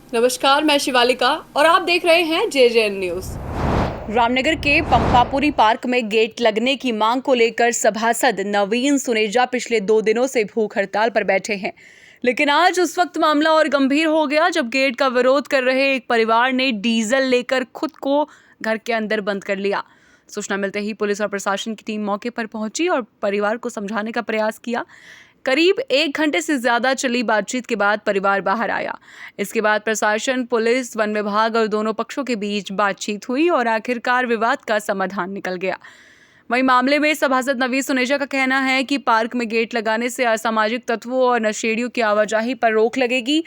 नमस्कार, मैं शिवालिका और आप देख रहे हैं JJN न्यूज। रामनगर के पंपापुरी पार्क में गेट लगने की मांग को लेकर सभासद नवीन सुनेजा पिछले 2 दिनों से भूख हड़ताल पर बैठे हैं। लेकिन आज उस वक्त मामला और गंभीर हो गया जब गेट का विरोध कर रहे एक परिवार ने डीजल लेकर खुद को घर के अंदर बंद कर लिया। सूचना मिलते ही पुलिस और प्रशासन की टीम मौके पर पहुंची और परिवार को समझाने का प्रयास किया। करीब 1 घंटे से ज्यादा चली बातचीत के बाद परिवार बाहर आया। इसके बाद प्रशासन, पुलिस, वन विभाग और दोनों पक्षों के बीच बातचीत हुई और आखिरकार विवाद का समाधान निकल गया। वहीं मामले में सभासद नवीन सुनेजा का कहना है कि पार्क में गेट लगाने से असामाजिक तत्वों और नशेड़ियों की आवाजाही पर रोक लगेगी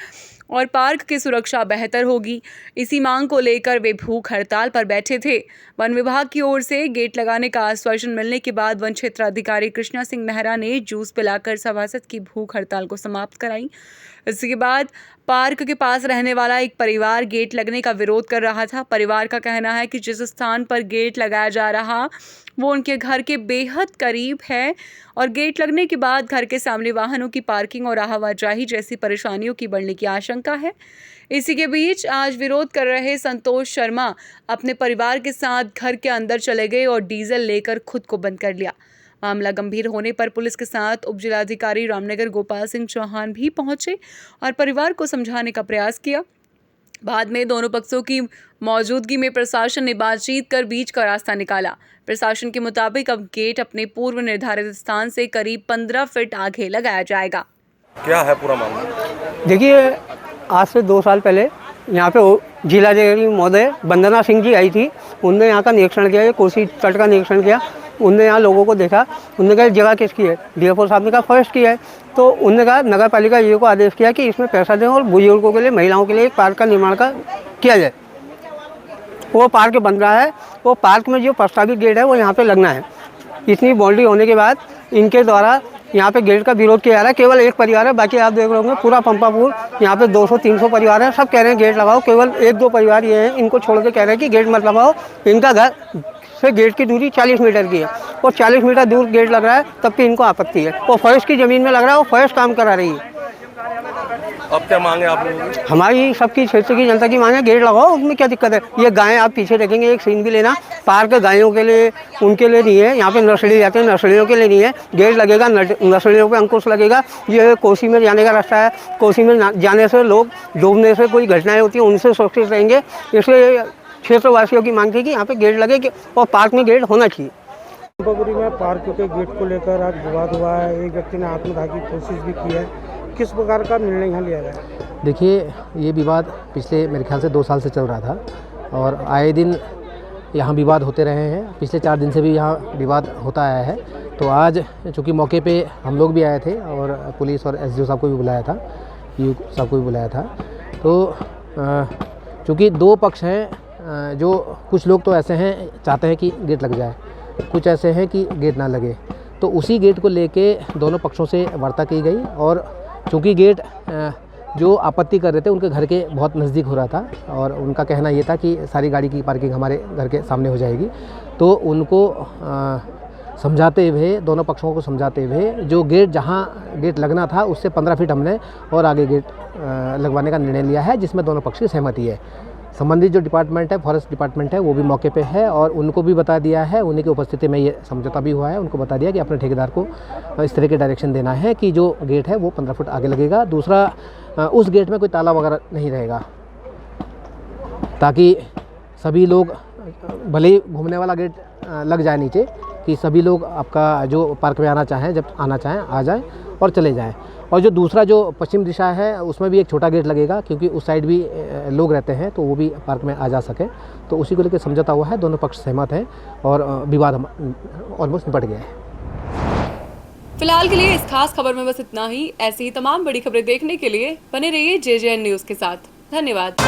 और पार्क की सुरक्षा बेहतर होगी। इसी मांग को लेकर वे भूख हड़ताल पर बैठे थे। वन विभाग की ओर से गेट लगाने का आश्वासन मिलने के बाद वन क्षेत्र अधिकारी कृष्णा सिंह नेहरा ने जूस पिलाकर सभासद की भूख हड़ताल को समाप्त कराई। इसके बाद पार्क के पास रहने वाला एक परिवार गेट लगने का विरोध कर रहा था। परिवार का कहना है कि जिस स्थान पर गेट लगाया जा रहा वो उनके घर के बेहद करीब है और गेट लगने के बाद घर के सामने वाहनों की पार्किंग और आवाजाही जैसी परेशानियों की बढ़ने की आशंका है। इसी के बीच आज विरोध कर रहे संतोष शर्मा अपने परिवार के साथ घर के अंदर चले गए और डीजल लेकर खुद को बंद कर लिया। मामला गंभीर होने पर पुलिस के साथ उप जिलाधिकारी रामनगर गोपाल सिंह चौहान भी पहुंचे और परिवार को समझाने का प्रयास किया। बाद में दोनों पक्षों की मौजूदगी में प्रशासन ने बातचीत कर बीच का रास्ता निकाला। प्रशासन के मुताबिक अब गेट अपने पूर्व निर्धारित स्थान से करीब 15 फीट आगे लगाया जाएगा। क्या है पूरा मामला? देखिए, आज से 2 साल पहले यहाँ पे जिलाधिकारी महोदय वंदना सिंह जी आई थी। उनने यहाँ का निरीक्षण किया, कोसी तट का निरीक्षण किया। उनने यहाँ लोगों को देखा। उनने कहा जगह किसकी है? डीएफओ साहब ने कहा फॉरेस्ट की है। तो उनने कहा नगर पालिका को आदेश किया कि इसमें पैसा दें और बुजुर्गों के लिए, महिलाओं के लिए एक पार्क का निर्माण किया जाए। वो पार्क बन रहा है। वो पार्क में जो प्रस्तावित गेट है वो यहाँ पे लगना है। इतनी बाउंड्री होने के बाद इनके द्वारा यहाँ पे गेट का विरोध किया जा रहा है। केवल एक परिवार है, बाकी आप देख रहे होंगे पूरा पंपापुर यहाँ पे 200-300 परिवार हैं। सब कह रहे हैं गेट लगाओ। केवल 1-2 परिवार ये हैं, इनको छोड़ के कह रहे हैं कि गेट मत लगाओ। इनका घर से गेट की दूरी 40 मीटर की है और 40 मीटर दूर गेट लग रहा है, तब भी इनको आपत्ति है। वो फॉरेस्ट की ज़मीन में लग रहा है, वो फॉरेस्ट काम करा रही है। अब क्या मांगे आप लोगों की? हमारी सबकी क्षेत्र की जनता की मांग है गेट लगाओ। उसमें क्या दिक्कत है? ये गायें आप पीछे देखेंगे, एक सीन भी लेना, पार्क गायों के लिए, उनके लिए नहीं है। यहाँ पे नर्सरी जाते हैं, नर्सरियों के लिए नहीं है। गेट लगेगा, नर्सरियों पे अंकुश लगेगा। ये कोसी में जाने का रास्ता है। कोसी में जाने से लोग डूबने से कोई घटनाएं होती हैं, उनसे सुरक्षित रहेंगे। इसलिए क्षेत्रवासियों की मांग थी कि यहाँ पे गेट लगे और पार्क में गेट होना चाहिए। पंपापुरी में पार्क के गेट को लेकर आज विवाद हुआ है। एक व्यक्ति ने आत्मदाह की कोशिश भी की है। किस प्रकार का निर्णय यहाँ लिया गया? देखिए, ये विवाद पिछले मेरे ख्याल से 2 साल से चल रहा था और आए दिन यहाँ विवाद होते रहे हैं। पिछले 4 दिन से भी यहाँ विवाद होता आया है। तो आज चूँकि मौके पे हम लोग भी आए थे और पुलिस और एसडीओ साहब को भी बुलाया था, यू साहब को भी बुलाया था। तो चूँकि 2 पक्ष हैं, जो कुछ लोग तो ऐसे हैं चाहते हैं कि गेट लग जाए, कुछ ऐसे हैं कि गेट ना लगे। तो उसी गेट को लेके दोनों पक्षों से वार्ता की गई और चूँकि गेट जो आपत्ति कर रहे थे उनके घर के बहुत नज़दीक हो रहा था और उनका कहना ये था कि सारी गाड़ी की पार्किंग हमारे घर के सामने हो जाएगी। तो उनको समझाते हुए, दोनों पक्षों को समझाते हुए, जो गेट जहाँ गेट लगना था उससे 15 फीट हमने और आगे गेट लगवाने का निर्णय लिया है, जिसमें दोनों पक्ष की सहमति है। संबंधित जो डिपार्टमेंट है, फॉरेस्ट डिपार्टमेंट है, वो भी मौके पे है और उनको भी बता दिया है। उन्हीं की उपस्थिति में ये समझौता भी हुआ है। उनको बता दिया कि अपने ठेकेदार को इस तरह के डायरेक्शन देना है कि जो गेट है वो 15 फुट आगे लगेगा। दूसरा, उस गेट में कोई ताला वगैरह नहीं रहेगा, ताकि सभी लोग, भले ही घूमने वाला गेट लग जाए नीचे, कि सभी लोग आपका जो पार्क में आना चाहें, जब आना चाहें आ जाएँ और चले जाएँ। और जो दूसरा जो पश्चिम दिशा है उसमें भी एक छोटा गेट लगेगा, क्योंकि उस साइड भी लोग रहते हैं, तो वो भी पार्क में आ जा सके। तो उसी को लेकर समझौता हुआ है। दोनों पक्ष सहमत हैं और विवाद ऑलमोस्ट निपट गया है। फिलहाल के लिए इस खास खबर में बस इतना ही। ऐसी ही तमाम बड़ी खबरें देखने के लिए बने रहिए JJN न्यूज के साथ। धन्यवाद।